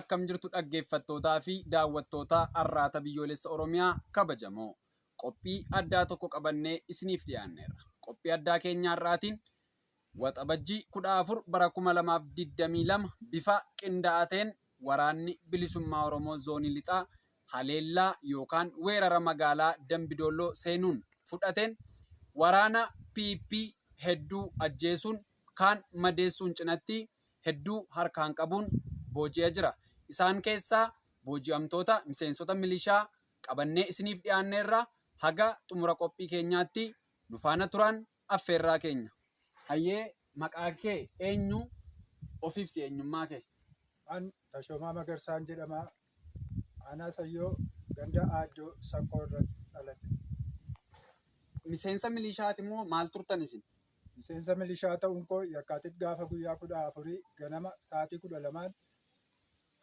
akkam jirtu dhaggeeffattootaa fi daawwattoota Arraata Biyyoolessa Oromiyaa kabajamoo qophii addaa tokko qabannee isiniif dhiyaanneerra. Qophii addaa keenya har'aatiin waxabajjii 14 bara 2022 bifa qindaa'ateen waraanni bilisummaa Oromoo zoonii lixaa haleellaa yookaan weerara magaalaa Dambidolloo seenuun fudhateen waraana PP hedduu ajjeesuun kaan madeessuun cinatti hedduu harkaan qabuun booji'aa jira. Isaan keessaa booji'amtoota miseensota milishaa qabannee isiniif dhiyaanneerra. Haga xumura qophii keenyaatti nu faana turan affeerraa keenya. Hayyee maqaa kee eenyu? Of ibsi eenyummaa kee. An Tashoomaa Magarsaan jedhama. Aanaa Sayyoo ganda Aaddoo Sanqoo irratti dhaladhe. Miseensa milishaati moo maal turtan isin? Miseensa milishaa ta'uun koo yakkaatiif gaafa guyyaa 14 ganama sa'aatii 12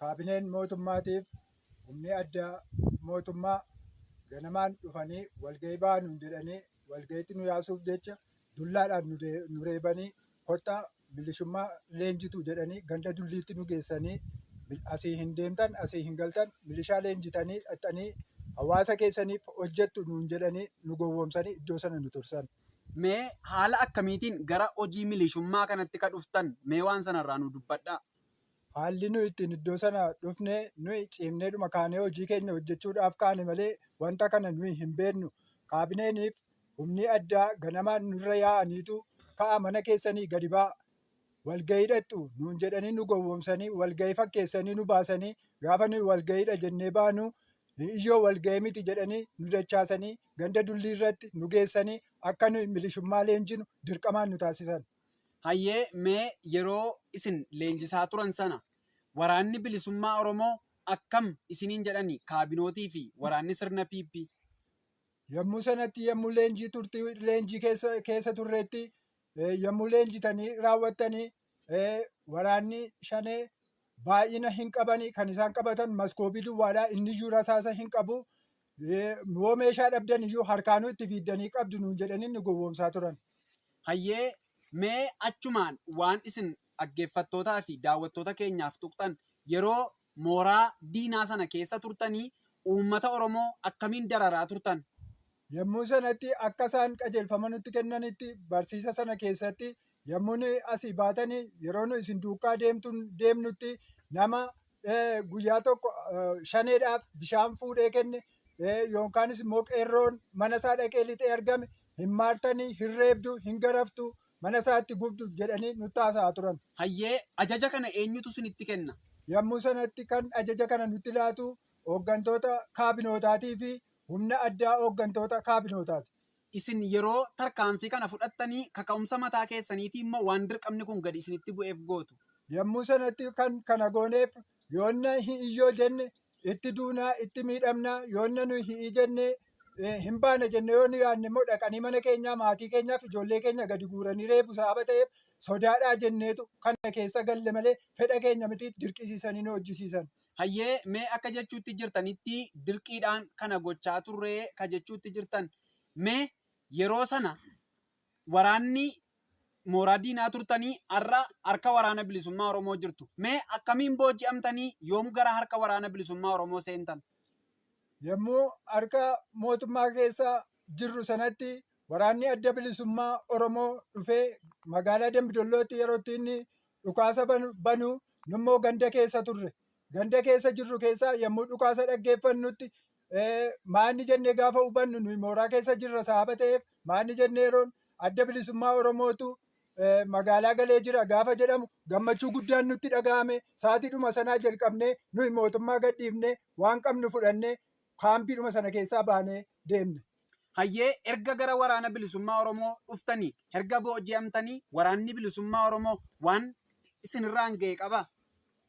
kaabineen mootummaatiif humni addaa mootummaa ganamaan dhufanii walgahii baanuun jedhanii walgahiitti nu yaasuuf jecha dullaadhaan nu reebanii kottaa bilishummaa leenjitu jedhanii ganda dulliitti nu geessanii asii hin deemtan asii hin galtan milishaa leenjitanii dhaxxanii hawaasa keessaniif hojjettu nuun jedhanii nu gowwoomsanii iddoo sana nu tursan. Mee haala akkamiitiin gara hojii milishummaa kanatti ka dhuftan mee waan sanarraa nu dubbadhaa. Haalli nuyi ittiin iddoo sana dhufnee nuyi ciimneedhuma kaanee hojii keenya hojjechuudhaaf kaane malee wanta kana nuyi hin beeknu. Kaabineeniif humni addaa ganamaan nurra yaa'aniitu ka'a mana keessanii gadi ba'a. Walgahii dhaqxu nuun jedhanii nu gowwoomsanii walgahii fakkeessanii nu baasanii gaafa nuyi walgahiidha jennee baanu iyyoo walgahii miti jedhanii nu dachaasanii ganda dullii irratti nu geessanii akka nuyi milishummaa leenjinu dirqamaan nu taasisan. Hayyee mee yeroo isin leenjisaa turan sana waraanni bilisummaa Oromoo akkam isiniin jedhani kaabinootii fi waraanni sirna PP? Yommuu sanatti yommuu leenjii keessa turreetti yommuu leenjitanii raawwattanii waraanni shanee baay'ina hin qabani. Kan isaan qabatan maskoobii duwwaadhaa inni iyyuu rasaasa hin qabu. Yoo meeshaa dhabdan iyyuu harkaanuu itti fiiddanii qabdu nuun jedhanii nu gowwoomsaa turan. Hayyee mee achumaan waan isin dhaggeeffattootaa fi daawwattoota keenyaaf tuqxan yeroo mooraa diinaa sana keessa turtanii uummata Oromoo akkamiin dararaa turtan? Yommuu sanatti akka isaan qajeelfama nutti kennanitti barsiisa sana keessatti yommuu nuyi asii baatanii yeroo nuyi isin duukaa deemnutti nama guyyaa tokko shaneedhaaf bishaan fuudhee kenne yookaanis immoo qeerroon mana isaa dhaqee lixee argame hin maartanii hin reebdu hin garaftu mana isaatti gubdu jedhanii nutti haasa'aa turan. Hayyee ajaja kana eenyutu isinitti kenna? Yommuu sanatti kan ajaja kana nutti laatu hooggantoota kaabinootaatii fi humna addaa hooggantoota kaabinootaati. Isin yeroo tarkaanfii kana fudhattanii kaka'umsa mataa keessaniitii immoo waan dirqamni kun gadi isinitti bu'eef gootu? Yommuu sanatti kan kana gooneef yoonna hi'iyyoo jenne itti duunaa itti miidhamnaa yoonna nuyi hi'ii jenne hin baana jenne yoo nu yaadne immoo dhaqanii mana keenyaa maatii keenyaaf ijoollee keenya gadi guuranii reebu sababa ta'eef sodaadhaa jenneetu kana keessa galle malee fedha keenya miti dirqisiisanii nu hojjisiisan. Hayyee mee akka jechuutti jirtanitti dirqiidhaan kana gochaa turree ka jechuutti jirtan mee yeroo sana waraanni mooraa diinaa turtanii harka waraana bilisummaa Oromoo jirtu. Mee akkamiin booji'amtanii yoom gara harka waraana bilisummaa Oromoo seentan? Yommuu harka mootummaa keessa jirru sanatti waraanni adda bilisummaa Oromoo dhufee magaalaa Dambidollootti yeroo inni dhukaasa banu nummoo ganda keessa turre. Ganda keessa jirru keessaa yommuu dhukaasa dhaggeeffannutti maanni jennee gaafa hubannu nuyi mooraa keessa jirra sababa ta'eef maanni jennee yeroon adda bilisummaa Oromootu magaalaa galee jira gaafa jedhamu gammachuu guddaan nutti dhaga'ame. Sa'aatiidhuma sanaa jalqabnee nuyi mootummaa gadhiifnee waan qabnu fudhannee kaampiidhuma sana keessaa baanee deemne. Hayyee erga gara waraana bilisummaa Oromoo dhuftanii erga booji'amtanii waraanni bilisummaa Oromoo waan isinirraan ga'e qaba?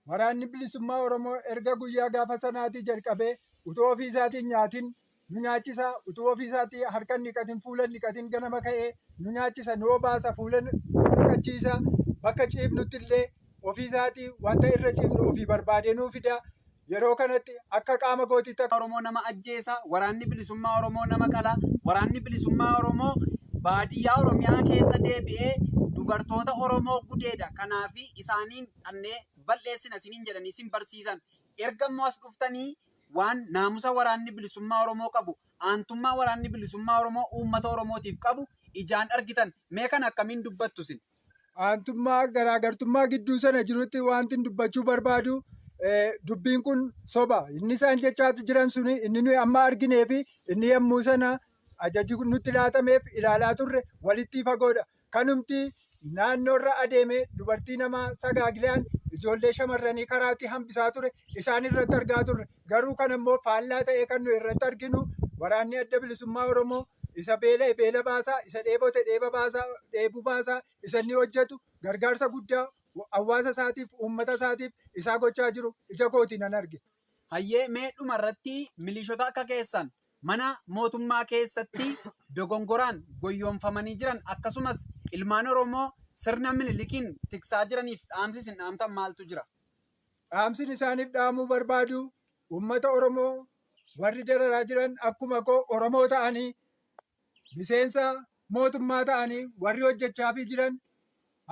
Waraanni bilisummaa Oromoo erga guyyaa gaafa sanaatii jalqabee utuu ofii isaatiin nyaatin nu nyaachisa. Utuu ofii isaatii harka niqatin fuula niqatin ganama ka'ee nu nyaachisa nu obaasa fuula niqachiisa. Bakka ciibnutti illee ofii isaatii wanta irra ciibnu ofii barbaadee nuu fida. Yeroo kanatti akka qaama gootiitti Oromoo nama ajjeesa, waraanni bilisummaa Oromoo nama qala, waraanni bilisummaa Oromoo baadiyyaa Oromiyaa keessa deebi'ee dubartoota Oromoo gudeeda. Kanaafi isaaniin dhannee balleessina isiniin jedhanii isin barsiisan. Erga immoo as dhuftanii waan naamusa waraanni bilisummaa Oromoo qabu, aantummaa waraanni bilisummaa Oromoo uummata Oromootiif qabu ijaan argitan. Mee kana akkamiin dubbattu isin? Aantummaa garaagartummaa gidduu sana jirutti wanti dubbachuu barbaadu dubbiin kun soba. Inni isaan jechaatu jiran suni inni nuyi amma arginee fi inni yommuu sana ajaji nutti laatameef ilaalaa turre walitti fagoodha. Kanumti naannoorra adeeme dubartii namaa sagaagilaan ijoollee shamarranii karaatti hambisaa ture isaan irratti argaa turre. Garuu kan immoo faallaa ta'ee kan nuyi irratti arginu waraanni adda bilisummaa Oromoo isa beela'e beela baasaa, isa dheebote dheebuu baasaa, isa inni hojjetu gargaarsa guddaa hawaasa isaatiif, uummata isaatiif isaa gochaa jiru ija kootiin nan arge. Hayyee mee dhuma irratti milishoota akka keessan mana mootummaa keessatti dogongoraan goyyoomfamanii jiran akkasumas ilmaan Oromoo sirna Minilikiin tiksaa jiraniif dhaamsi isin dhaamtan maaltu jira? Dhaamsin isaaniif dhaamuu barbaadu uummata Oromoo warri dararaa jiran akkuma koo Oromoo ta'anii miseensa mootummaa ta'anii warri hojjechaafii jiran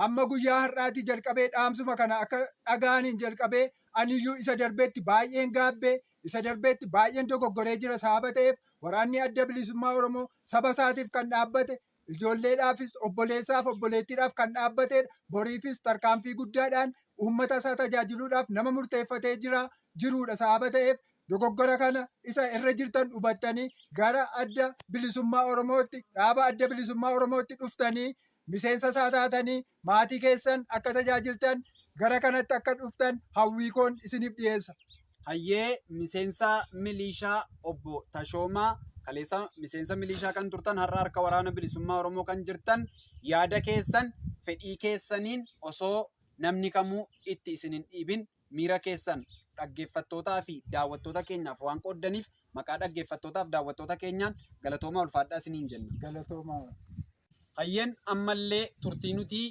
amma guyyaa har'aatii jalqabee dhaamsuma kana akka dhaga'aniin jalqabee aniyyuu isa darbeetti baay'een gaabbee isa darbeetti baay'een dogoggoree jira sababa ta'eef waraanni adda bilisummaa Oromoo saba isaatiif kan dhaabbate ijoolleedhaafis obboleessaaf obboleettiidhaaf kan dhaabbatedha. Boriifis tarkaanfii guddaadhaan uummata isaa tajaajiluudhaaf nama murteeffatee jiruudha sababa ta'eef dogoggora kana isa irra jirtan hubattanii gara adda bilisummaa Oromootti dhaaba adda bilisummaa Oromootti dhuftanii miseensa isaa taatanii maatii keessan akka tajaajiltan gara kanatti akka dhuftan hawwii koon isiniif dhiyeessa. Hayyee miseensa milishaa obbo Tashoomaa kaleessa miseensa milishaa kan turtan har'a harka waraana bilisummaa Oromoo kan jirtan yaada keessan fedhii keessaniin osoo namni kamuu itti isin hin dhiibin miira keessan dhaggeeffattootaa fi daawwattoota keenyaaf waan qooddaniif maqaa dhaggeeffattootaaf daawwattoota keenyaan galatoomaa ulfaadhaa isiniin jenna. Galatoomaa. Hayyeen ammallee turtii nuti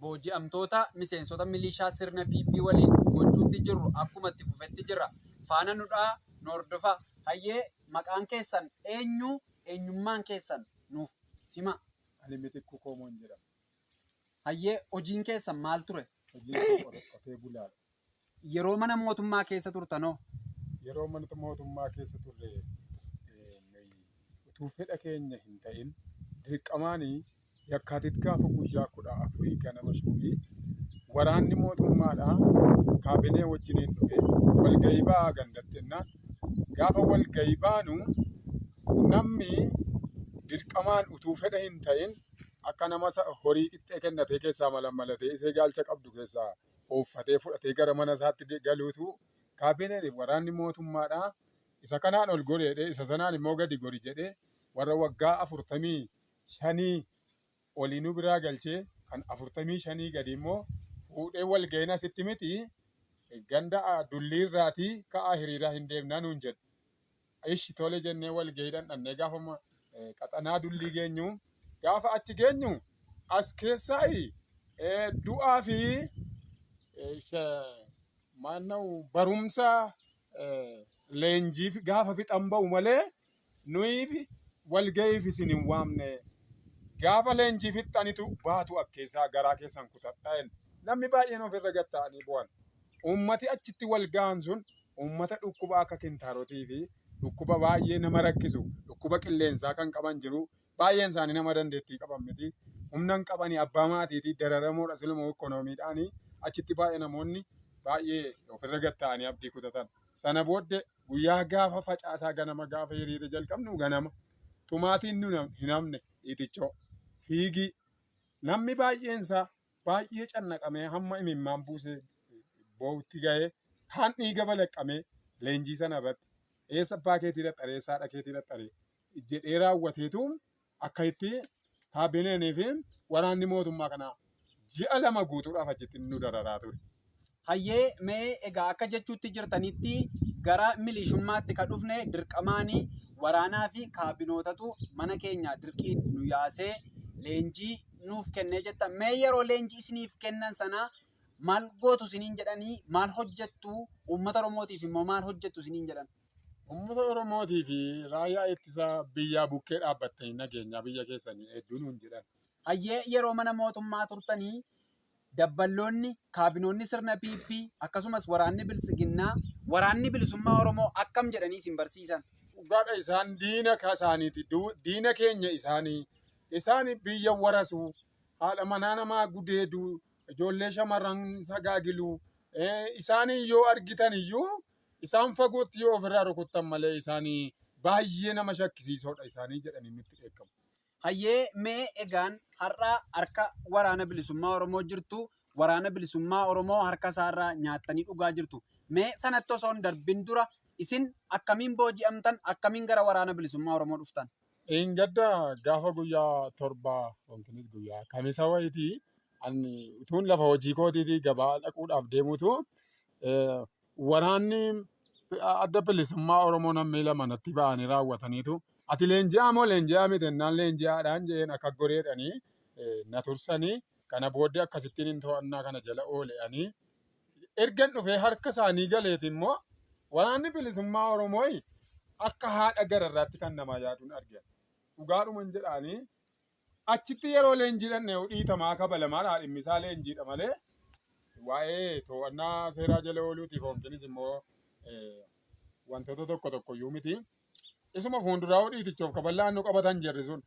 booji'amtoota miseensota milishaa sirna PP waliin gochuutti jirru akkuma itti fufetti jirra. Faana nudhaa nu hordofaa. Hayyee maqaan keessan eenyummaan keessan nuuf hima. Ani Mitikkuu Koomoon jedhama. Hayyee hojiin keessan maal ture? Hojiin qotee bulaadha. Yeroo mana mootummaa keessa turtanoo? Yeroo mana mootummaa keessa turre utuu fedha keenya hin ta'in dirqamaanii yakkaatit gaafa guyyaa 14 ganama shuubii waraanni mootummaadhaa kaabinee wajjiniin dhufe walgahii ba'aa gandattennaan gaafa walgahii baanu namni dirqamaan utuu fedha hin ta'in akka nama horii qixxee kennatee keessaa malammalatee isee gaalcha qabdu keessaa uffatee fudhatee gara mana isaatti galuutu kaabinee waraanni mootummaadhaa isa kanaan ol goreedhe isa sanaan immoo gadi gori jedhee warra waggaa 45 oliinuu biraa galchee kan 45 gadi immoo fuudhee walgahii asitti miti ganda dulliirraatii ka'aa hiriiraa hin deemnaa nuun jedhe. Ishi tole jennee walgahiidhaan dhannee gaafa qaxanaa dullii geenyu gaafa achi geenyu as keessaa du'aa fi barumsa leenjiif gaafa fixan ba'u malee nuyi walgahiif isin hin waamne gaafa leenjii fixanitu baatu akkeessaa garaa keessan kutadha. Namni baay'een ofirra gatta'anii bu'an. Uummati achitti walgahan sun uummata dhukkuba akka kintaarotii fi dhukkuba baay'ee nama rakkisu dhukkuba qilleensaa kan qaban jiru baay'een isaanii nama dandeettii qaban miti humna hin qabanii abbaa maatiitii dararamoodha silmoo ikoonomiidhaanii achitti baay'ee namoonni baay'ee ofirra gatta'anii abdii kutatan. Sana booddee guyyaa gaafa facaasaa ganama gaafa hiriira jalqabnu ganama tumaatiin nu hin hamne itichoo fiigii namni baay'eensaa baay'ee cannaqamee hamma imimmaan buusee boo'utti ga'ee kaan dhiiga balaqqamee leenjii sana irratti eessa abbaa keetii dhaxxaree saadha keetii dhaxxaree jedhee raawwateetu akka itti kaabineenii fi waraanni mootummaa kanaa ji'a 2 guutuudhaaf achitti nu dararaa ture. Hayyee mee egaa akka jechuutti jirtanitti gara milishummaatti ka dhufne dirqamaanii waraanaa fi kaabinootatu mana keenya dirqiin nu yaasee leenjii nuuf kennee jetta. Mee yeroo leenjii isiniif kennan sana maal gootu isiniin jedhanii maal hojjettu uummata Oromootiif immoo maal hojjettu isiniin jedhan? Uummata Oromootii fi raayyaa ittisa biyyaa bukkee dhaabbattanii nageenyaa biyya keessanii hedduu nuun jedhan. Hayyee yeroo mana mootummaa turtanii dabballoonni kaabinoonni sirna PP akkasumas waraanni bilisiginnaa waraanni bilisummaa Oromoo akkam jedhanii isin barsiisan? Dhugaadha isaan diina isaaniiti. Diina keenya isaanii. Isaan biyya warasuu, haadha manaa namaa gudeeduu, ijoollee shamarran sagaagiluu. Isaanii yoo argitan iyyuu isaan fagootti yoo ofirraa rukuttan malee isaanii baay'ee nama shakkisiisoodha isaanii jedhanii nutti beekamu. Hayyee mee egaan har'a harka waraana bilisummaa Oromoo jirtu, waraana bilisummaa Oromoo harka isaarraa nyaattanii dhugaa jirtu. Mee sanatti osoo hin darbin dura isin akkamiin booji'amtan, akkamiin gara waraana bilisummaa Oromoo dhuftan? Gadda gaafa guyyaa torbaa yookiin guyyaa kamisa wayitii ani utuun lafa hojii kootiitii gabaa dhaquudhaaf deemutu waraanni adda bilisummaa Oromoo namni lama natti ba'anii raawwataniitu ati leenji'aa moo leenji'aa miti naan leenji'aadhaan jeen akka goreedhanii na tursanii kana booddee akkasittiin to'annaa kana jala oole'anii ergan dhufee harka isaanii galeeti immoo waraanni bilisummaa Oromoo akka haadha gararraatti kan namaa yaaduun argina. Dhugaadhuman jedhaanii achitti yeroo leenjiidhaan dhiitamaa kabalamaadhaa dhimmisaa leenjiidha malee waa'ee to'annaa seeraa jala ooluutiif yookiinis immoo wantoota tokko iyyuu miti. Isuma fuulduraa dhiitichoof kaballaan nu qabatan jirri sun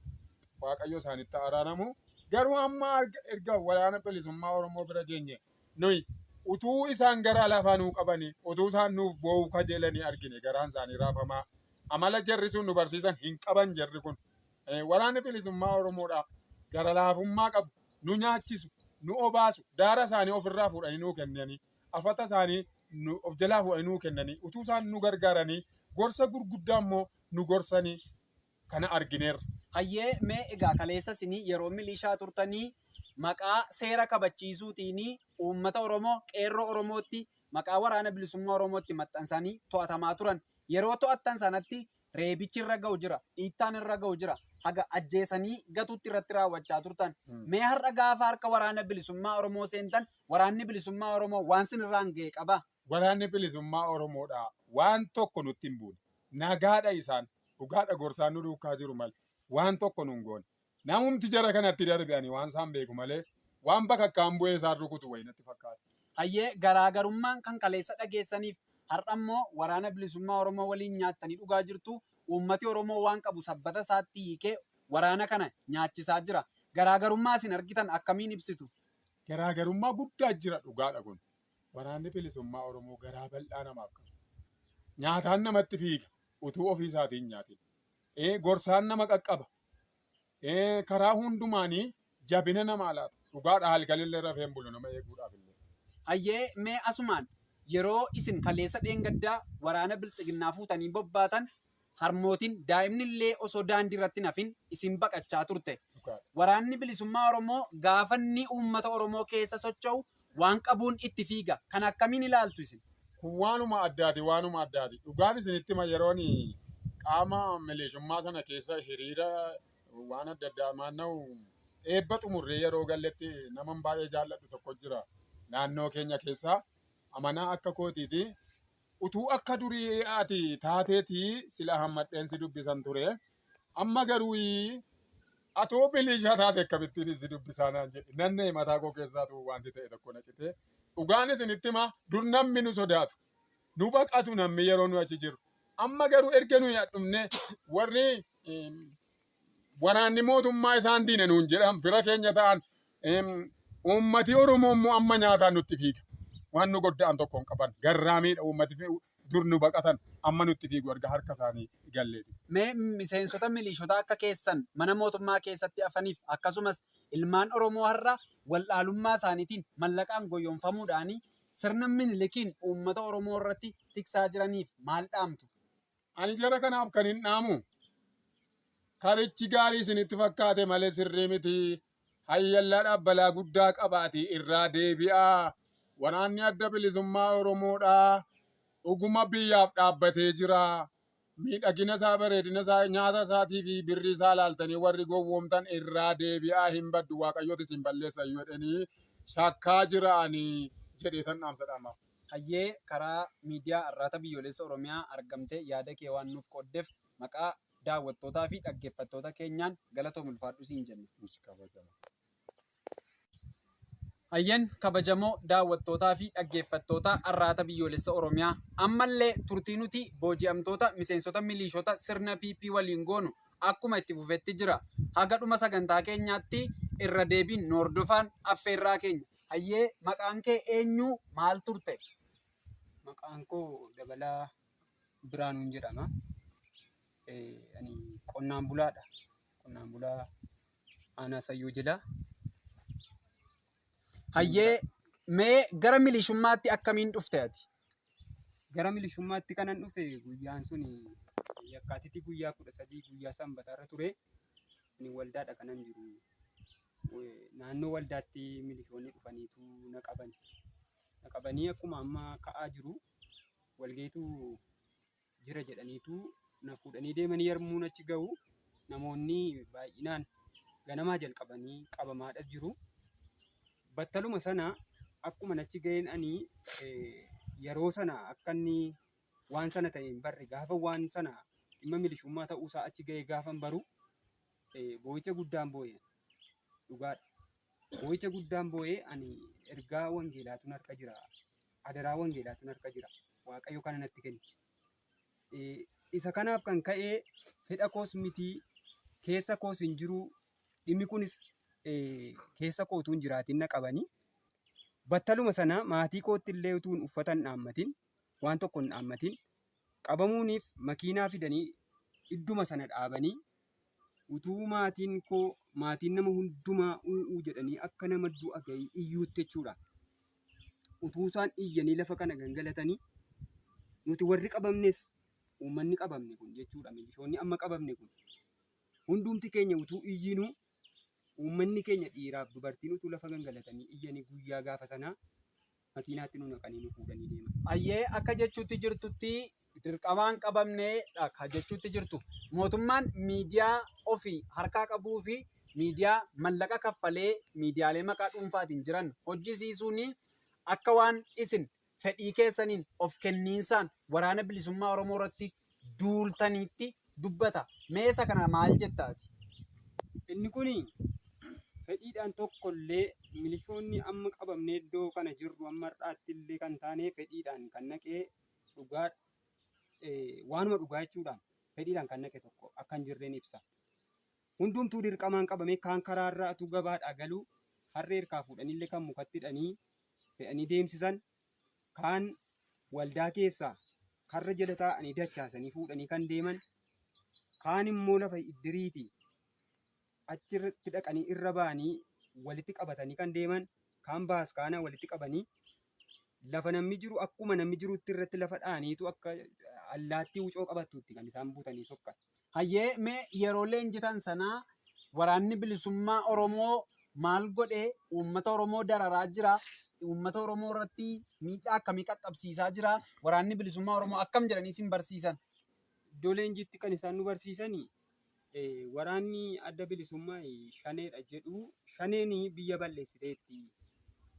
Waaqayyo isaanitti araaramu. Garuu amma erga waraana bilisummaa Oromoo bira geenye nuyi utuu isaan garaa lafaa nuu qabanii utuu isaan nuuf boo'uu kajeelanii argine garaan isaanii raafamaa. Amala jarri sun nu barsiisan hin qaban jarri kun. Waraanni bilisummaa Oromoodhaa gara laafummaa qabu nu nyaachisu nu obaasu daara isaanii ofirraa fuudhanii nuu kennanii afata isaanii of jalaa fuudhanii nuu kennanii utuu isaan nu gargaaranii gorsa gurguddaa immoo nu gorsanii kana argineerra. Hayyee mee egaa kaleessa isinii yeroo milishaa turtanii maqaa seera kabachiisuutiin uummata Oromoo qeerroo Oromootti maqaa waraana bilisummaa Oromootti maxxansanii to'atamaa turan. Yeroo to'attan sanatti reebichi irra ga'u jira, dhiittaan irra ga'u jira, haga ajjeesanii gatuutti irratti raawwachaa turtan. Mee har'a gaafa harka waraana bilisummaa Oromoo seentan waraanni bilisummaa Oromoo waan sinirraan ga'e qaba? Waraanni bilisummaa Oromoodhaa waan tokko nutti hin buune. Nagaadha isaan dhugaadha gorsaan nu duukaa jiru malee waan tokko nu hin goone. Namumti jara kanatti darbanii waan isaan beeku malee waan bakakkaan bu'ee isaan rukutu wayii natti fakkaata. Hayyee garaagarummaan kan kaleessa dhageessaniif har'a immoo waraana bilisummaa Oromoo waliin nyaattanii dhugaa jirtu. Uummati Oromoo waan qabu sabbata isaatti hiikee waraana kana nyaachisaa jira. Garaagarummaa isin argitan akkamiin ibsitu? Garaagarummaa guddaa jira dhugaadha kun. Waraanni bilisummaa Oromoo garaa bal'aa namaaf qaba. Nyaataan namatti fiiga utuu ofii isaatiin nyaatin. Gorsaan nama qaqqaba. Karaa hundumaanii jabina namaa laata. Dhugaadha halkanillee rafeen bulu nama eeguudhaaf illee. Hayyee mee asumaan yeroo isin kaleessa dheengaddaa waraana bilisiginnaa fuutanii bobbaatan harmootiin daa'imni illee osoo daandii irratti nafin isin baqachaa turte. Waraanni bilisummaa Oromoo gaafa inni uummata Oromoo keessa socho'u waan qabuun itti fiiga. Kan akkamiin ilaaltu isin? Kun waanuma addaati waanuma addaati. Dhugaan isinitti hima yeroon qaama milisummaa sana keessa hiriira waan adda addaa maanna'u eebba xumurree yeroo galletti naman baay'ee jaalladhu tokko jira naannoo keenya keessaa. Amanaa akka kootiiti utuu akka durii ati taateetii sila hammadheen si dubbisan ture amma garuu atoo bilishaa taate akkamittiin si dubbisaa naan jedhi nannee mataa koo keessaatu wanti ta'e tokko na citee dhugaan isinitti hima dur namni nu sodaatu nu baqatu namni yeroo nu achi jiru amma garuu erga nu dhumne warri waraanni mootummaa isaan diina nuun jedhan fira keenya ta'an uummati Oromoo immoo amma nyaataan nutti fiiga. Waan nu godda'an tokko hin qaban garraamiidha uummati dur nu baqatan amma nutti fiigu erga harka isaanii galleeti. Mee miseensota milishotaa akka keessan mana mootummaa keessatti hafaniif akkasumas ilmaan Oromoo har'a waldhaalummaa isaaniitiin mallaqaan goyoonfamuudhaan sirna minilikiin uummata Oromoo irratti tiksaa jiraniif maal dhaamtu? Ani jara kanaaf kan hin dhaamu karichi gaarii isinitti fakkaate malee sirrii miti hayyallaadhaaf balaa guddaa qabaati irraa deebi'aa. Waraanni adda bilisummaa Oromoodhaa dhuguma biyyaaf dhaabbatee jira. Miidhagina isaa bareedina isaa nyaata isaatii fi birrii isaa laaltanii warri gowwoomtan irraa deebi'aa hin baddu Waaqayyooti isin balleessa jedhanii shakkaa jiranii jedheetan dhaamsa dhaamaa. Hayyee karaa miidiyaa Arraata Biyyoolessa Oromiyaa argamtee yaada kee waan nuuf qooddeef maqaa daawwattootaa fi dhaggeeffattoota keenyaan galatoom ulfaadhu siin jenna. Ayyan kabajamoo daawwattootaa fi dhaggeeffattoota arraata biyyoolessa Oromiyaa ammallee turtii nuti booji'amtoota miseensota milishoota sirna PP waliin goonu akkuma itti fufetti jira. Haga dhuma sagantaa keenyaatti irra deebiin hordofaan affeerraa keenya. Hayyee maqaan kee eenyu maal turte? Maqaan koo Dabalaa Biraanuun jedhama. Ani qonnaan bulaadha. Qonnaan bulaa aanaa Sayyoo jila. Hayyee mee gara milishummaatti akkamiin dhufte ati? Gara milishummaatti kanan dhufe guyyaan sun yakkaatitti guyyaa 13 guyyaa sanbataarra ture. Ani waldaadha kanan jiru. Naannoo waldaatti milishoonni dhufaniitu na qaban. Na qabanii akkuma amma ka'aa jiru walgeetu jira jedhaniitu na fuudhanii deemanii yommuu achi ga'u namoonni baay'inaan ganamaa jalqabanii qabamaadha jiru. Battaluma sana akkuma achi ga'een ani yeroo sana akka inni waan sana ta'e hin barre gaafa waan sana dhimma milishummaa ta'uusaa achi ga'ee gaafan baru boo'icha guddaan boo'e dhugaadha. Boo'icha guddaan boo'e ani ergaa wangeelaatu harka jira. Adaraa wangeelaatu harka jira. Waaqayyo kana natti kenne. Isa kanaaf kan ka'ee fedha koos miti keessa koos hin jiru. Dhimmi kunis keessa kootuun jiraatiin na qabanii. Battaluma sana maatii kootti illee utuun uffatan dhaammatiin waan tokko hin dhaammatiin qabamuuniif makiinaa fidanii idduma sana dhaabanii utuu maatiin nama hundumaa u'uu jedhanii akka nama du'a ga'ii iyyuutti jechuudha. Utuu isaan iyyanii lafa kana gangalatanii nuti warri qabamnes uummanni qabamne kun jechuudha. Milishoonni amma qabamne kun hundumti keenya utuu iyyinuu uummanni keenya dhiiraaf dubartiin utuu lafa gangalatanii iyyanii guyyaa gaafa sanaa makiinaatti nu naqanii nu fuudhanii deeman. Ayyee akka jechuutti jirtutti dirqamaan qabamneedha ka jechuutti jirtu. Mootummaan miidiyaa ofii harkaa qabuu fi miidiyaa mallaqa kaffalee miidiyaalee maqaa dhuunfaatiin jiran hojjisiisuun akka waan isin fedhii keessaniin of kenniinsaan waraana bilisummaa Oromoo irratti duultaniitti dubbata. Meesa kana maal jettaati? Inni kuni fedhiidhaan tokkollee milishoonni amma qabamnee iddoo kana jirru amma har'aatti illee kan taane fedhiidhaan kan naqee dhugaa waanuma dhugaa jechuudhaan fedhiidhaan kan naqe tokko akka hin jirreen ibsa. Hundumtuu dirqamaan qabamee kaan karaarraa utuu gabaadhaa galuu harree harkaa fuudhanillee kan mukatti hidhanii fe'anii deemsisan kaan waldaa keessaa karra jala taa'anii dachaasanii fuudhanii kan deeman kaan immoo lafa iddiriitii achirratti dhaqanii irra ba'anii walitti qabatanii kan deeman kaan baaskaana walitti qabanii lafa namni jiru akkuma namni jirutti irratti lafa dhaaniitu akka allaattii wucoo qabattuutti kan isaan buutanii sokkan. Hayyee mee yeroo leenjitan sanaa waraanni bilisummaa Oromoo maal godhee uummata Oromoo dararaa jira? Uummata Oromoo irratti miidhaa akkamii qaqqabsiisaa jira? Waraanni bilisummaa Oromoo akkam jedhanii isin barsiisan? Iddoo leenjiitti kan isaan nu barsiisanii waraanni adda bilisummaa shaneedha jedhu. Shaneen biyya balleessiteetti.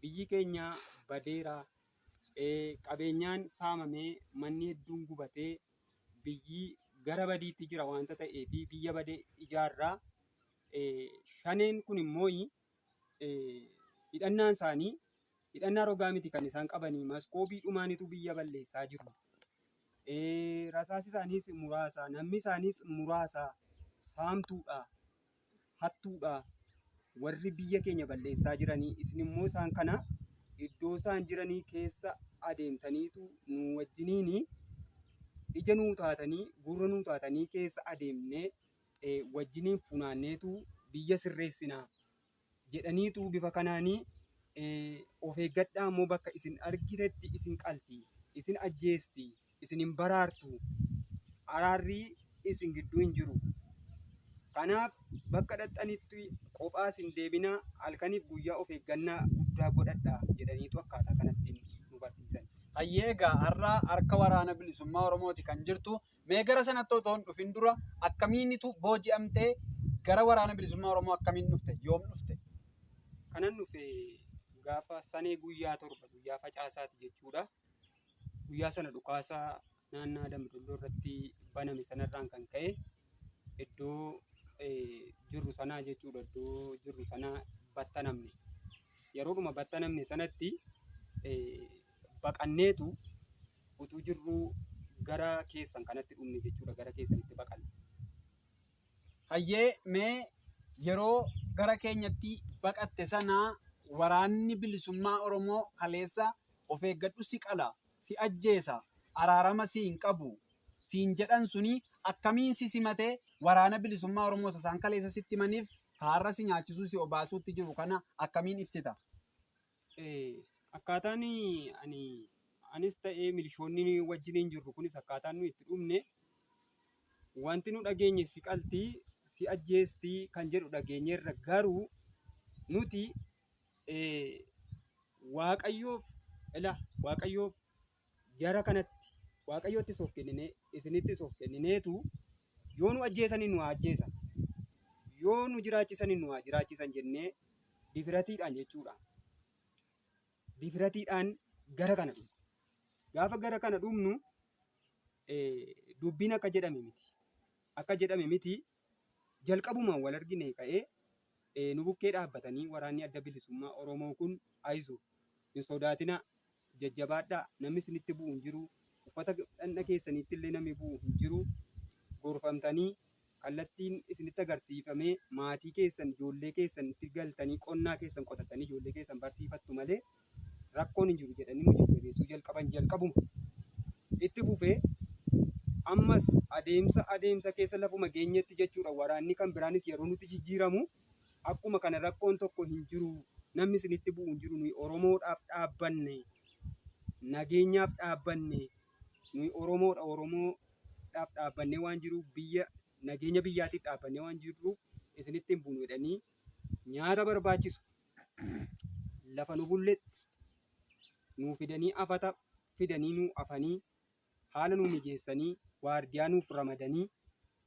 Biyyi keenya badeera. Qabeenyaan saamamee manni hedduun gubatee biyyi gara badiitti jira waanta ta'eef biyya badee ijaarraa. Shaneen kun immoo hidhannaan isaanii hidhannaa rogaa miti kan isaan qabanii maskoobii dhumaanitu biyya balleessaa jiru. Rasaasi isaaniis muraasa, namni isaaniis muraasa. Saamtuudha, hattuudha, warri biyya keenya balleessaa jiranii isin immoo isaan kana iddoo isaan jiranii keessa adeemtaniitu nu wajjiniin ija nuu taatanii gurra nuu taatanii keessa adeemnee wajjiniin funaanneetu biyya sirreessinaa jedhaniitu bifa kanaanii of eeggadhaa immoo bakka isin argitetti isin qalti, isin ajjeesti, isin hin baraartu, araarri isin gidduu hin jiru. Kanaaf bakka dhaxxanitti kophaa isin deebinaa halkaniif guyyaa of eeggannaa guddaa godhadhaa jedhaniitu akkaataa kanatti nu barsiisan. Hayyee egaa har'a harka waraana bilisummaa Oromooti kan jirtu. Mee gara sanatti otoo hin dhufin dura akkamiinitu booji'amtee gara waraana bilisummaa Oromoo akkamiin dhufte? Yoom dhufte? Kanan dhufe gaafa sanee guyyaa 7 guyyaa facaasaati jechuudha. Guyyaa sana dhukaasaa naannaa Dambidolloo irratti baname sanarraan kan ka'e iddoo jirru sanaa jechuudha. Iddoo jirru sanaa battanamne yeroodhuma battanamne sanatti baqanneetu utuu jirru gara keessan kanatti dhumne jechuudha. Gara keessanitti baqanne. Hayyee mee yeroo gara keenyatti baqatte sana waraanni bilisummaa Oromoo kaleessa of eeggadhu si qala, si ajjeesa, araarama si hin qabu siin jedhan suni akkamiin si simatee waraana bilisummaa Oromoo isaan kaleessa sitti maniif kaarra si nyaachisuu si obaasuutti jiru kana akkamiin ibsita? Akkaataan anis ta'ee milishoonni wajjiniin jirru kunis akkaataan nu itti dhumne wanti nu dhageenye si qaltii si ajjeestii kan jedhu dhageenyeerra garuu nuti waaqayyoof jara kanatti waaqayyoottis of kennine isinittis of kennineetu yoo nu ajjeesanii nu ajjeesa yoo nu jiraachisanii nu jiraachisan jennee difiratiidhaan jechuudha. Difiratiidhaan gara kana dhumna. Gaafa gara kana dhumnu dubbiin akka jedhame miti jalqabumaan wal argine ka'ee nu bukkee dhaabbatanii waraanni adda bilisummaa Oromoo kun aizu hin sodaatina jajjabaadhaa namni isinitti bu'u hin jiru uffata dhandha keessaniitti illee namni bu'u hin jiru gorfamtanii kallattiin isinitti agarsiifamee maatii keessan ijoollee keessan itti galtanii qonnaa keessan qotatanii ijoollee keessan barsiifattu malee rakkoon hin jiru jedhanii nu jajjabeessuu jalqabuma itti fufee ammas adeemsa keessa lafuma geenyetti jechuudha. Waraanni kan biraanis yeroo nuti jijjiiramu akkuma kana rakkoon tokko hin jiru namni isinitti bu'u hin jiru nuyi Oromoodhaaf dhaabbanne nageenyaaf dhaabbanne nuyi Oromoodhaaf dhaabbanne waan jiru nageenya biyyaatiif dhaabbanne waan jirru isinitti hin buunu jedhanii nyaata barbaachisu lafa nu bulletti nuu fidanii afata fidanii nuu afanii haala nuu mijeessanii waardiyaa nuuf ramadanii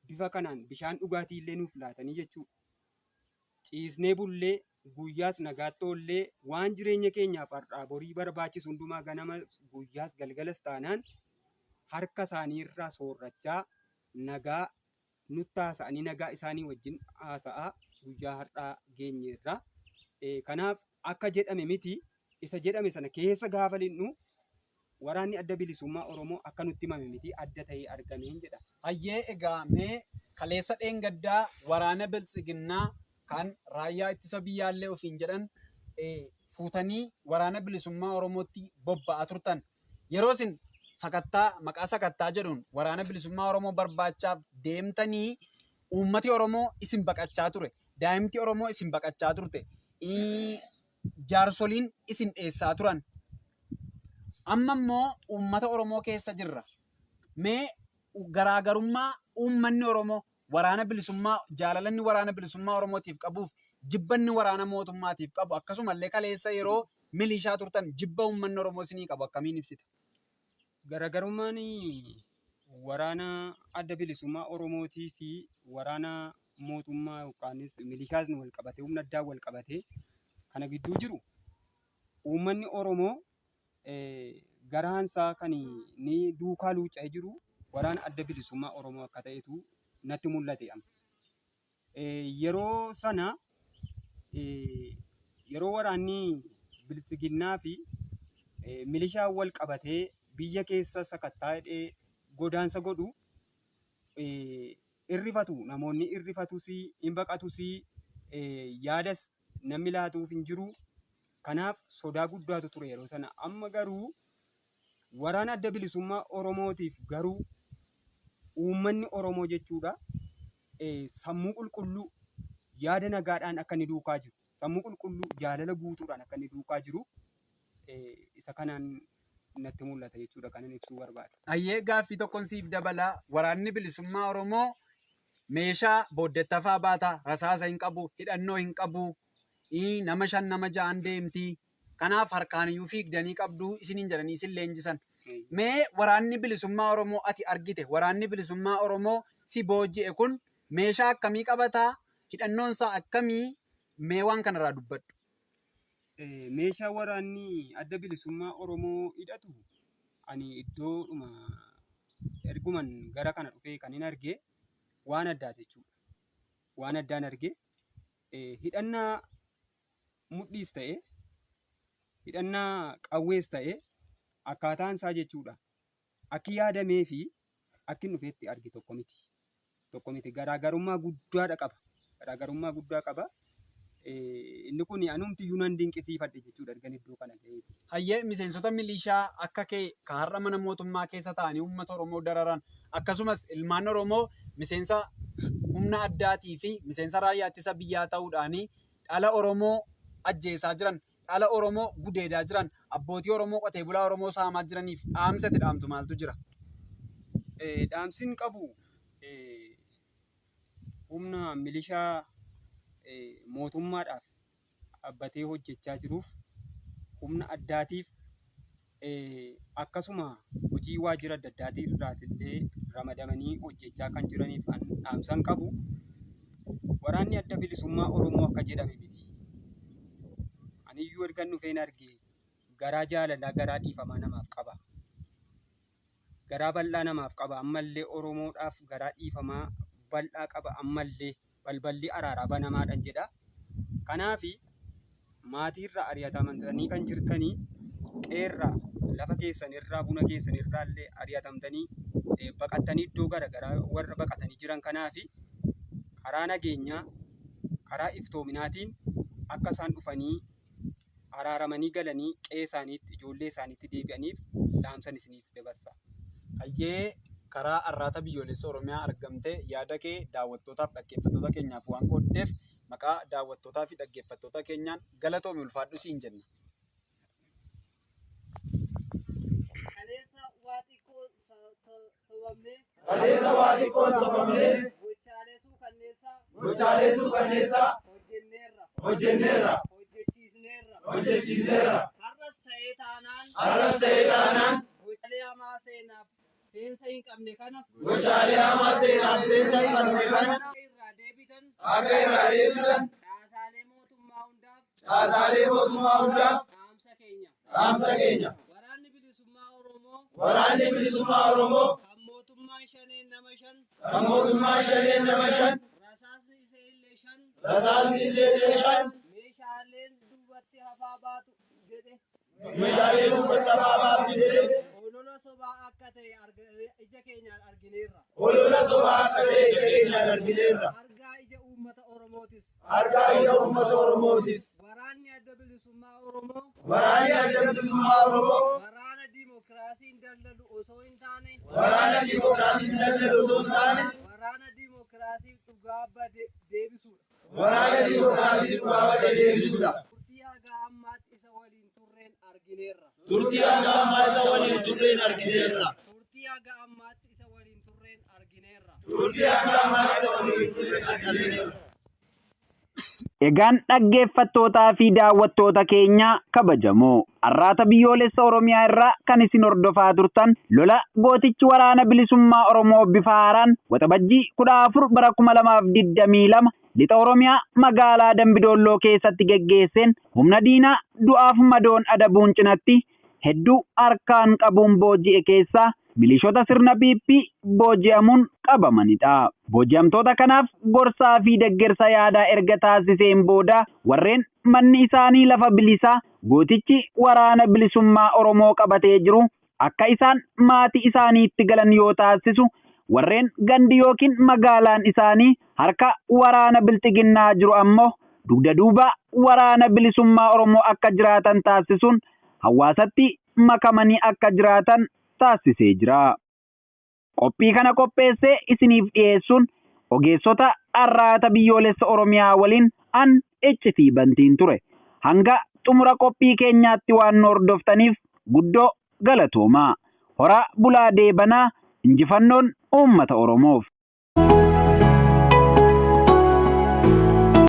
bifa kanaan bishaan dhugaatii illee nuuf laatanii jechuudha. Ciisnee bullee guyyaas nagaattoollee waan jireenya keenyaaf har'aa borii barbaachisu hundumaa ganama guyyaas galgalas taanaan harka isaanii irraa soorrachaa nagaa nutti haasa'anii nagaa isaanii wajjin haasa'aa guyyaa har'aa geenyeerra. Kanaaf akka jedhame miti isa jedhame sana keessa gaafa linnu waraanni adda bilisummaa Oromoo akka nutti himame miti adda ta'ee argameen jedha. Hayyee egaa mee kaleessa dheengaddaa waraana biltsiginnaa kan raayyaa ittisa biyyaallee ofiin jedhan fuutanii waraana bilisummaa Oromootti bobba'aa turtan. Yeroo isin maqaa sakattaa jedhuun waraana bilisummaa Oromoo barbaachaaf deemtanii uummati Oromoo isin baqachaa ture. Daa'imti Oromoo isin baqachaa turte. Jaarsoliin isin dheessaa turan. Amma immoo uummata Oromoo keessa jirra. Mee garaagarummaa uummanni Oromoo waraana bilisummaa jaalalanni waraana bilisummaa Oromootiif qabuuf jibbanni waraana mootummaatiif qabu akkasumallee kaleessa yeroo milishaa turtan jibba uummanni Oromoo isinii qabu akkamiin ibsite? Garaagarummaan waraana adda bilisummaa Oromootii fi waraana mootummaa yookaanis milishaas wal qabatee humna addaa wal qabatee kana gidduu jiru uummanni Oromoo garaansaa kan ni duukaa luuca'ee jiru waraana adda bilisummaa Oromoo akka ta'etu natti mul'ate amma. Yeroo sana yeroo waraanni bilisiginnaa fi milishaa wal qabatee biyya keessa sakattaa'ee godaansa godhu irrifatu namoonni irrifatus hin baqatus yaadas namni laatuuf hin jiru. Kanaaf sodaa guddaatu ture yeroo sana. Amma garuu waraana adda bilisummaa Oromootiif garuu uummanni Oromoo jechuudha sammuu qulqulluu yaada nagaadhaan akka inni duukaa jiru sammuu qulqulluu jaalala guutuudhaan akka inni duukaa jiru isa kanaan natti mul'ata jechuudha kanan ibsuu barbaada. Hayyee gaaffii tokkoon siif dabalaa waraanni bilisummaa Oromoo meeshaa booddettafaa baata rasaasa hin qabu hidhannoo hin qabu nama 5 nama 6 deemti kanaaf harkaan iyyuu fiigdanii qabdu isiniin jedhanii isin leenjisan. Mee waraanni bilisummaa Oromoo ati argite waraanni bilisummaa Oromoo si booji'e kun meeshaa akkamii qabataa hidhannoon isaa akkamii mee waan kanarraa dubbadhu. Meeshaa waraanni adda bilisummaa Oromoo hidhatu ani iddoodhuma erguman gara kana dhufee kan hin arge waan addaa jechuudha. Waan addaan arge hidhannaa mudhiis ta'e hidhannaa qawwees ta'e akkaataan isaa jechuudha. Akki yaadamee fi akki hin dhufeetti argi tokko miti. Tokko miti garaagarummaa guddaadha qaba. Garaagarummaa guddaa qaba. Inni kun anumti iyyuu nan dinqisiifadhe jechuudha erga iddoo kana ga'ee. Hayyee miseensota milishaa akka kee kan har'a mana mootummaa keessa ta'anii uummata Oromoo dararan akkasumas ilmaan Oromoo miseensa humna addaatii fi miseensa raayyaa ittisa biyyaa ta'uudhaanii dhala Oromoo ajjeesaa jiran, dhala Oromoo gudeedaa jiran, abbootii Oromoo qotee bulaa Oromoo saamaa jiraniif dhaamsa dhaamtu maaltu jira? Dhaamsiin qabu humna milishaa mootummaadhaaf dhaabbatee hojjechaa jiruuf humna addaatiif akkasuma hojii waajjira adda addaatii irraatillee ramadamanii hojjechaa kan jiraniif dhaamsan qabu. Waraanni adda bilisummaa Oromoo akka jedhame miti. Aniyyuu ergan dhufeen arge garaa jaalalaa, garaa dhiifamaa namaaf qaba. Garaa bal'aa namaaf qaba. Ammallee Oromoodhaaf garaa dhiifamaa bal'aa qaba. Ammallee balballi araaraa banamaadhaan jedha. Kanaafi maatiirra ari'atamtanii kan jirtanii qeerraa lafa keessan irraa buna keessan irraa illee ari'atamtanii baqattanii iddoo garaagaraa warra baqatanii jiran kanaafi karaa nageenyaa karaa iftoominaatiin akka isaan dhufanii araaramanii galanii qe'ee isaaniitti ijoollee isaaniitti deebi'aniif dhaamsan isiniif dabarsa. Hayyee karaa arraata biyyoolessa Oromiyaa argamtee yaada kee daawwattootaaf dhaggeeffattoota keenyaaf waan qooddeef maqaa daawwattootaa fi dhaggeeffattoota keenyaan galatoomi ulfaadhu siin jenna. Kaleessa waa xiqqoon sobamnee gochaalee suukanneessaa hojjenneerra hojjechiisneerra har'as ta'ee taanaan gochaalee hamaa seenaaf seensa hin qabne kana akka irraa deebitan caasaalee mootummaa hundaaf dhaamsa keenya. Waraanni bilisummaa Oromoo kan mootummaan shaneen nama shan rasaasni illee shan meeshaaleen duubatti hafaa baatu jedhe olola sobaa akka ta'e ija keenyaan argineerra. Argaa ija uummata Oromootis. Waraanni adda bilisummaa Oromoo waraana diimokiraasiin dallalu osoo hin taane waraana diimokiraasiif dhugaa bade deebisuudha. Turtii haga ammaatti isa waliin turreen argineerra. Egaan dhaggeeffattootaa fi daawwattoota keenya kabajamoo arraata biyyoolessa Oromiyaa irraa kan isin hordofaa turtan lola gootichi waraana bilisummaa Oromoo bifa haaraan waxabajjii 14 bara 2022 lixa Oromiyaa magaalaa Dambidolloo keessatti geggeesseen humna diinaa du'aaf madoon adabuun cinatti hedduu harkaan qabuun booji'e keessaa milishoota sirna PP booji'amuun qabamanidha. Booji'amtoota kanaaf gorsaa fi deeggarsa yaadaa erga taasiseen booda warreen manni isaanii lafa bilisaa gootichi waraana bilisummaa Oromoo qabatee jiru akka isaan maatii isaaniitti galan yoo taasisu, warreen gandi yookiin magaalaan isaanii harka waraana bilxiginnaa jiru ammoo dugda duuba waraana bilisummaa Oromoo akka jiraatan taasisuun hawaasatti makamanii akka jiraatan taasisee jira. Qophii kana qopheessee isiniif dhiyeessuun ogeessota arraata biyyoolessa Oromiyaa waliin an iccitii bantiin ture. Hanga xumura qophii keenyaatti waan hordoftaniif guddoo galatoomaa. Hora bulaa deebanaa. Injifannoon uummata Oromoof.